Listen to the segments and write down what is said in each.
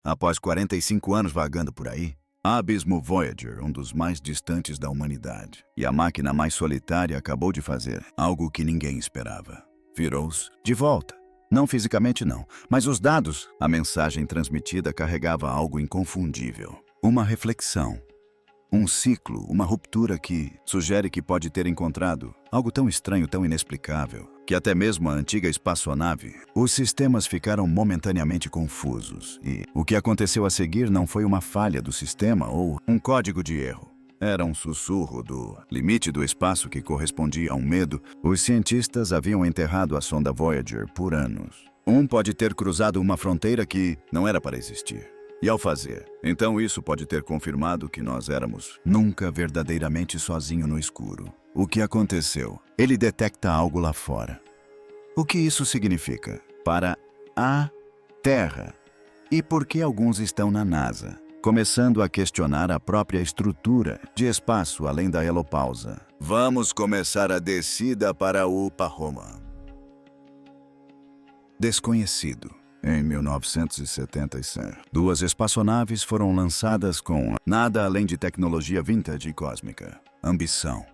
Após 45 anos vagando por aí, Abismo Voyager, um dos mais distantes da humanidade, e a máquina mais solitária acabou de fazer algo que ninguém esperava. Virou-se de volta. Não fisicamente não, mas os dados, a mensagem transmitida carregava algo inconfundível. Uma reflexão. Um ciclo, uma ruptura que sugere que pode ter encontrado algo tão estranho, tão inexplicável, que até mesmo a antiga espaçonave, os sistemas ficaram momentaneamente confusos. E o que aconteceu a seguir não foi uma falha do sistema ou um código de erro. Era um sussurro do limite do espaço que correspondia a um medo. Os cientistas haviam enterrado a sonda Voyager por anos. Pode ter cruzado uma fronteira que não era para existir. E ao fazer, então isso pode ter confirmado que nós éramos nunca verdadeiramente sozinhos no escuro. O que aconteceu? Ele detecta algo lá fora. O que isso significa para a Terra? E por que alguns estão na NASA? Começando a questionar a própria estrutura de espaço além da helopausa. Vamos começar a descida para o Pahoma. Desconhecido. Em 1977, 2 espaçonaves foram lançadas com nada além de tecnologia vintage e cósmica. Ambição.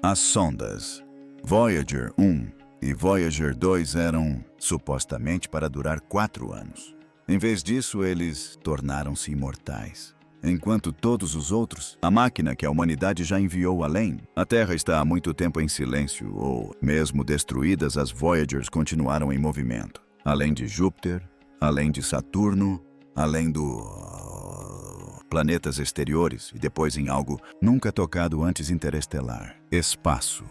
As sondas Voyager 1 e Voyager 2 eram supostamente para durar 4 anos. Em vez disso, eles tornaram-se imortais. Enquanto todos os outros, a máquina que a humanidade já enviou além, a Terra está há muito tempo em silêncio ou, mesmo destruídas, as Voyagers continuaram em movimento. Além de Júpiter, além de Saturno, além do planetas exteriores e depois em algo nunca tocado antes interestelar. Espaço.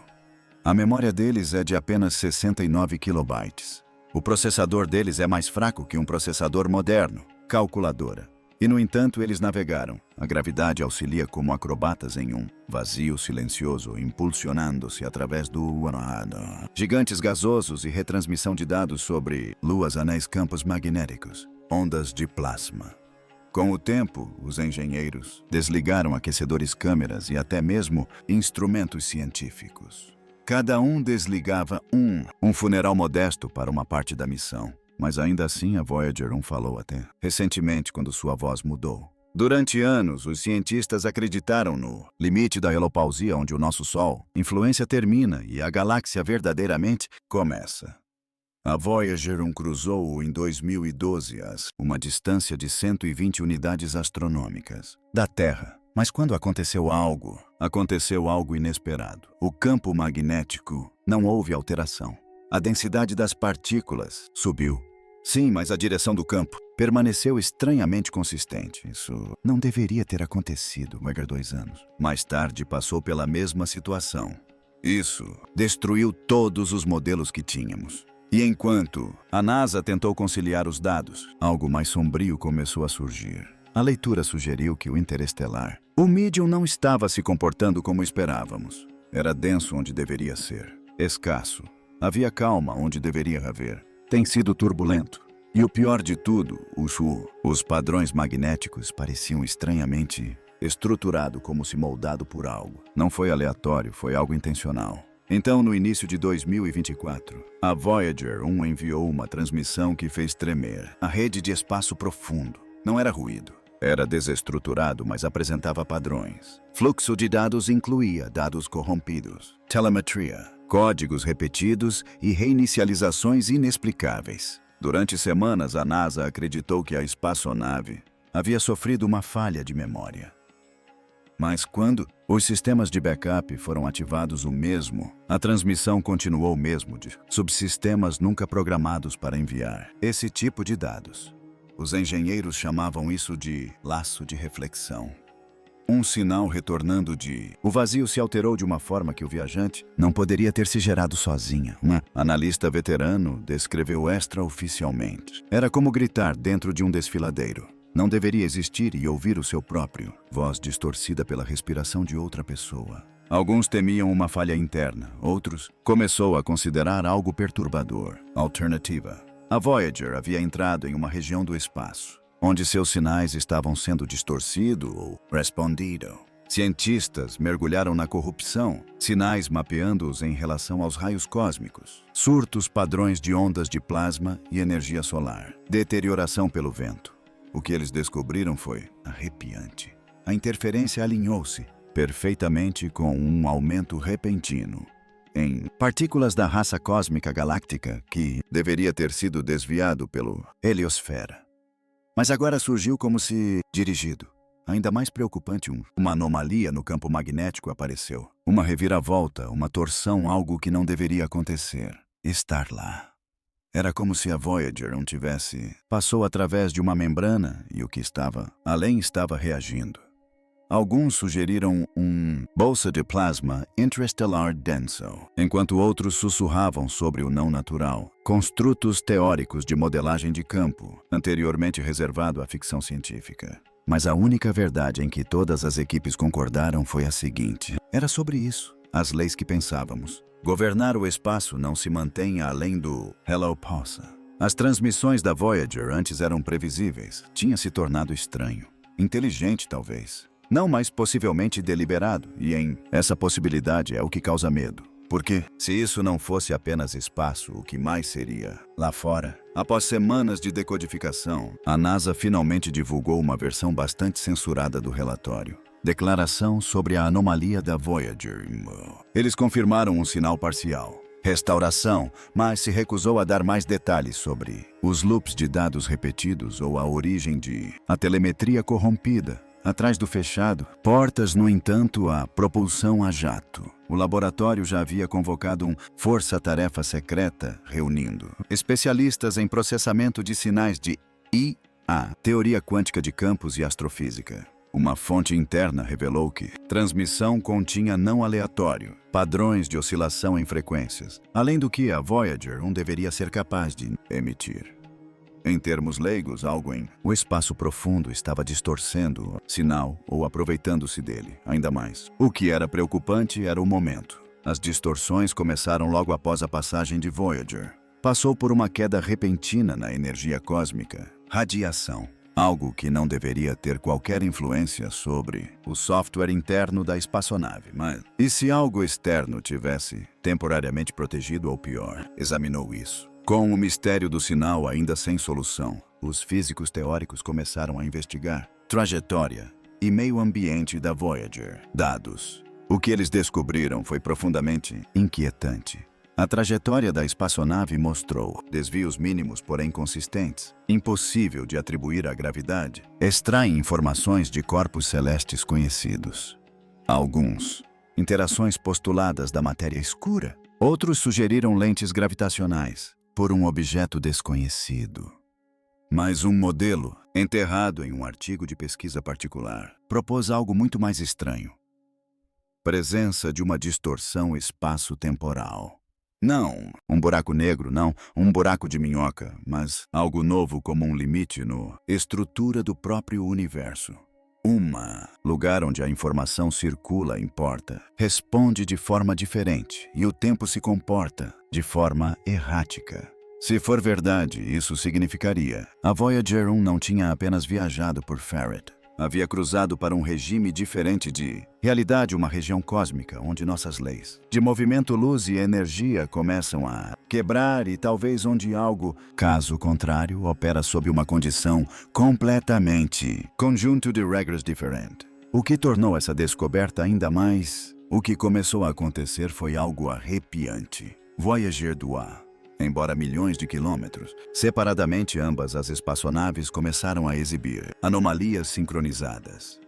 A memória deles é de apenas 69 kilobytes. O processador deles é mais fraco que um processador moderno, calculadora. E, no entanto, eles navegaram. A gravidade auxilia como acrobatas em um vazio silencioso, impulsionando-se através do gigantes gasosos e retransmissão de dados sobre luas, anéis, campos magnéticos, ondas de plasma. Com o tempo, os engenheiros desligaram aquecedores, câmeras e até mesmo instrumentos científicos. Cada um desligava um funeral modesto para uma parte da missão. Mas ainda assim a Voyager 1 falou até recentemente quando sua voz mudou. Durante anos, os cientistas acreditaram no limite da helopausia onde o nosso Sol, influência termina e a galáxia verdadeiramente começa. A Voyager 1 cruzou em 2012 uma distância de 120 unidades astronômicas da Terra. Mas quando aconteceu algo inesperado. O campo magnético não houve alteração. A densidade das partículas subiu. Sim, mas a direção do campo permaneceu estranhamente consistente. Isso não deveria ter acontecido, Voyager 2 anos. Mais tarde passou pela mesma situação. Isso destruiu todos os modelos que tínhamos. E enquanto a NASA tentou conciliar os dados, algo mais sombrio começou a surgir. A leitura sugeriu que o interestelar, o medium não estava se comportando como esperávamos. Era denso onde deveria ser, escasso. Havia calma onde deveria haver. Tem sido turbulento. E o pior de tudo, os padrões magnéticos pareciam estranhamente estruturado como se moldado por algo. Não foi aleatório, foi algo intencional. Então, no início de 2024, a Voyager 1 enviou uma transmissão que fez tremer a rede de espaço profundo. Não era ruído. Era desestruturado, mas apresentava padrões. Fluxo de dados incluía dados corrompidos, telemetria, códigos repetidos e reinicializações inexplicáveis. Durante semanas, a NASA acreditou que a espaçonave havia sofrido uma falha de memória. Mas quando os sistemas de backup foram ativados a transmissão continuou mesmo de subsistemas nunca programados para enviar esse tipo de dados. Os engenheiros chamavam isso de laço de reflexão. Um sinal retornando o vazio se alterou de uma forma que o viajante não poderia ter se gerado sozinha. Um analista veterano descreveu extraoficialmente. Era como gritar dentro de um desfiladeiro. Não deveria existir e ouvir o seu próprio, voz distorcida pela respiração de outra pessoa. Alguns temiam uma falha interna, outros começou a considerar algo perturbador. Alternativa. A Voyager havia entrado em uma região do espaço, onde seus sinais estavam sendo distorcidos ou respondidos. Cientistas mergulharam na corrupção, sinais mapeando-os em relação aos raios cósmicos, surtos padrões de ondas de plasma e energia solar, deterioração pelo vento. O que eles descobriram foi arrepiante. A interferência alinhou-se perfeitamente com um aumento repentino em partículas da raça cósmica galáctica que deveria ter sido desviado pelo heliosfera. Mas agora surgiu como se dirigido. Ainda mais preocupante, uma anomalia no campo magnético apareceu. Uma reviravolta, uma torção, algo que não deveria acontecer. Estar lá. Era como se a Voyager não tivesse... Passou através de uma membrana e o que estava além estava reagindo. Alguns sugeriram bolsa de plasma interestelar denso, enquanto outros sussurravam sobre o não natural, construtos teóricos de modelagem de campo, anteriormente reservado à ficção científica. Mas a única verdade em que todas as equipes concordaram foi a seguinte. Era sobre isso, as leis que pensávamos. Governar o espaço não se mantém além do Hello Possa. As transmissões da Voyager antes eram previsíveis, tinha se tornado estranho, inteligente talvez. Não, mas possivelmente deliberado, e essa possibilidade é o que causa medo. Porque, se isso não fosse apenas espaço, o que mais seria? Lá fora, após semanas de decodificação, a NASA finalmente divulgou uma versão bastante censurada do relatório. Declaração sobre a anomalia da Voyager. Eles confirmaram um sinal parcial. Restauração, mas se recusou a dar mais detalhes sobre os loops de dados repetidos ou a origem de a telemetria corrompida. Atrás do fechado, portas, no entanto, a propulsão a jato. O laboratório já havia convocado força-tarefa secreta, reunindo especialistas em processamento de sinais de IA, teoria quântica de campos e astrofísica. Uma fonte interna revelou que transmissão continha não aleatório, padrões de oscilação em frequências, além do que a Voyager deveria ser capaz de emitir. Em termos leigos, algo o espaço profundo estava distorcendo o sinal ou aproveitando-se dele, ainda mais. O que era preocupante era o momento. As distorções começaram logo após a passagem de Voyager. Passou por uma queda repentina na energia cósmica, radiação, algo que não deveria ter qualquer influência sobre o software interno da espaçonave. Mas, e se algo externo tivesse temporariamente protegido ou pior? Examinou isso. Com o mistério do sinal ainda sem solução, os físicos teóricos começaram a investigar trajetória e meio ambiente da Voyager. Dados. O que eles descobriram foi profundamente inquietante. A trajetória da espaçonave mostrou desvios mínimos, porém consistentes, impossível de atribuir à gravidade. Extraem informações de corpos celestes conhecidos. Alguns, interações postuladas da matéria escura. Outros sugeriram lentes gravitacionais por um objeto desconhecido. Mas um modelo, enterrado em um artigo de pesquisa particular, propôs algo muito mais estranho. Presença de uma distorção espaço-temporal. Não um buraco negro, não um buraco de minhoca, mas algo novo como um limite na estrutura do próprio universo. Lugar onde a informação circula e importa, responde de forma diferente e o tempo se comporta de forma errática. Se for verdade, isso significaria a Voyager 1 não tinha apenas viajado por Ferret. Havia cruzado para um regime diferente de realidade, uma região cósmica onde nossas leis de movimento, luz e energia começam a quebrar e talvez onde algo, caso contrário, opera sob uma condição completamente conjunto de regras diferentes. O que tornou essa descoberta ainda mais... O que começou a acontecer foi algo arrepiante. Voyager 2. Embora milhões de quilômetros, separadamente ambas as espaçonaves começaram a exibir anomalias sincronizadas.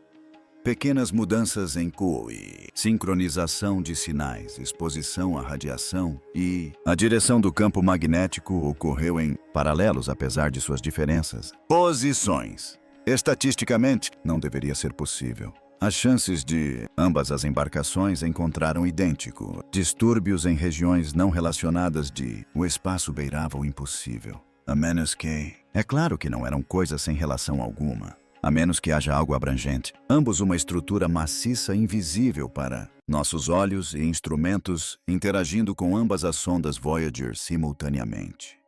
Pequenas mudanças em CUI, sincronização de sinais, exposição à radiação e a direção do campo magnético ocorreu em paralelos apesar de suas diferenças. Posições. Estatisticamente, não deveria ser possível. As chances de ambas as embarcações encontraram idêntico. Distúrbios em regiões não relacionadas de o espaço beirava o impossível. A menos que... É claro que não eram coisas sem relação alguma. A menos que haja algo abrangente. Ambos uma estrutura maciça invisível para nossos olhos e instrumentos interagindo com ambas as sondas Voyager simultaneamente.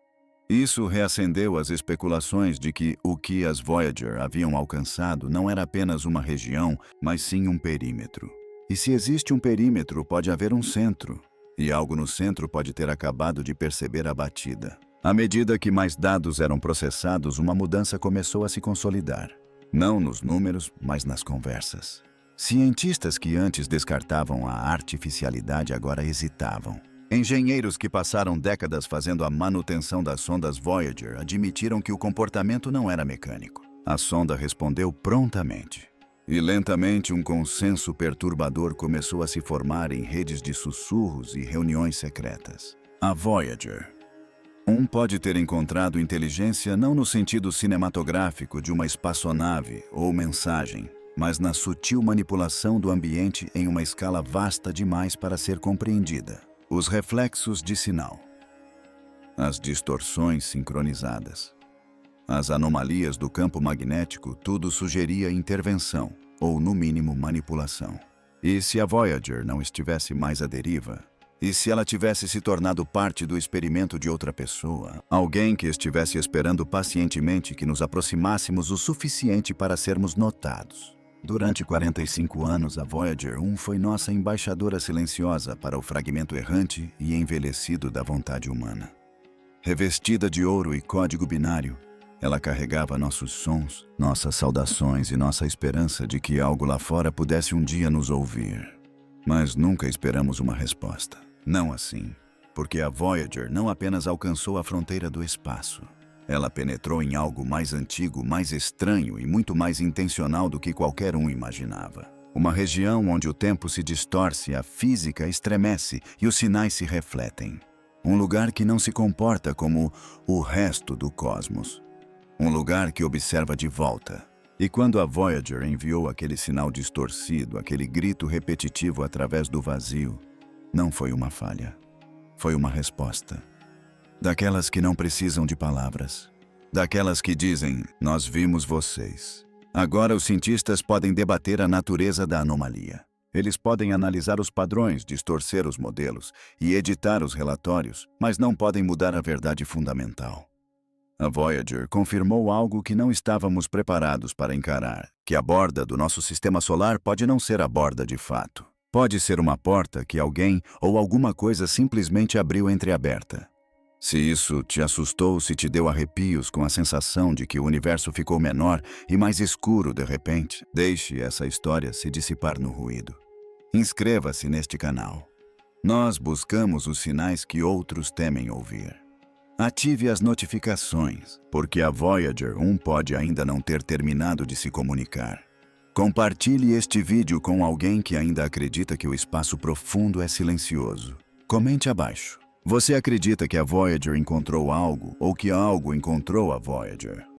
Isso reacendeu as especulações de que o que as Voyager haviam alcançado não era apenas uma região, mas sim um perímetro. E se existe um perímetro, pode haver um centro. E algo no centro pode ter acabado de perceber a batida. À medida que mais dados eram processados, uma mudança começou a se consolidar. Não nos números, mas nas conversas. Cientistas que antes descartavam a artificialidade agora hesitavam. Engenheiros que passaram décadas fazendo a manutenção das sondas Voyager admitiram que o comportamento não era mecânico. A sonda respondeu prontamente. E lentamente um consenso perturbador começou a se formar em redes de sussurros e reuniões secretas. A Voyager. Pode ter encontrado inteligência não no sentido cinematográfico de uma espaçonave ou mensagem, mas na sutil manipulação do ambiente em uma escala vasta demais para ser compreendida. Os reflexos de sinal, as distorções sincronizadas, as anomalias do campo magnético, tudo sugeria intervenção, ou no mínimo manipulação. E se a Voyager não estivesse mais à deriva? E se ela tivesse se tornado parte do experimento de outra pessoa? Alguém que estivesse esperando pacientemente que nos aproximássemos o suficiente para sermos notados. Durante 45 anos, a Voyager 1 foi nossa embaixadora silenciosa para o fragmento errante e envelhecido da vontade humana. Revestida de ouro e código binário, ela carregava nossos sons, nossas saudações e nossa esperança de que algo lá fora pudesse um dia nos ouvir. Mas nunca esperamos uma resposta. Não assim, porque a Voyager não apenas alcançou a fronteira do espaço. Ela penetrou em algo mais antigo, mais estranho e muito mais intencional do que qualquer um imaginava. Uma região onde o tempo se distorce, a física estremece e os sinais se refletem. Um lugar que não se comporta como o resto do cosmos. Um lugar que observa de volta. E quando a Voyager enviou aquele sinal distorcido, aquele grito repetitivo através do vazio, não foi uma falha. Foi uma resposta. Daquelas que não precisam de palavras. Daquelas que dizem, nós vimos vocês. Agora os cientistas podem debater a natureza da anomalia. Eles podem analisar os padrões, distorcer os modelos e editar os relatórios, mas não podem mudar a verdade fundamental. A Voyager confirmou algo que não estávamos preparados para encarar, que a borda do nosso sistema solar pode não ser a borda de fato. Pode ser uma porta que alguém ou alguma coisa simplesmente abriu entreaberta. Se isso te assustou, se te deu arrepios com a sensação de que o universo ficou menor e mais escuro de repente, deixe essa história se dissipar no ruído. Inscreva-se neste canal. Nós buscamos os sinais que outros temem ouvir. Ative as notificações, porque a Voyager 1 pode ainda não ter terminado de se comunicar. Compartilhe este vídeo com alguém que ainda acredita que o espaço profundo é silencioso. Comente abaixo. Você acredita que a Voyager encontrou algo ou que algo encontrou a Voyager?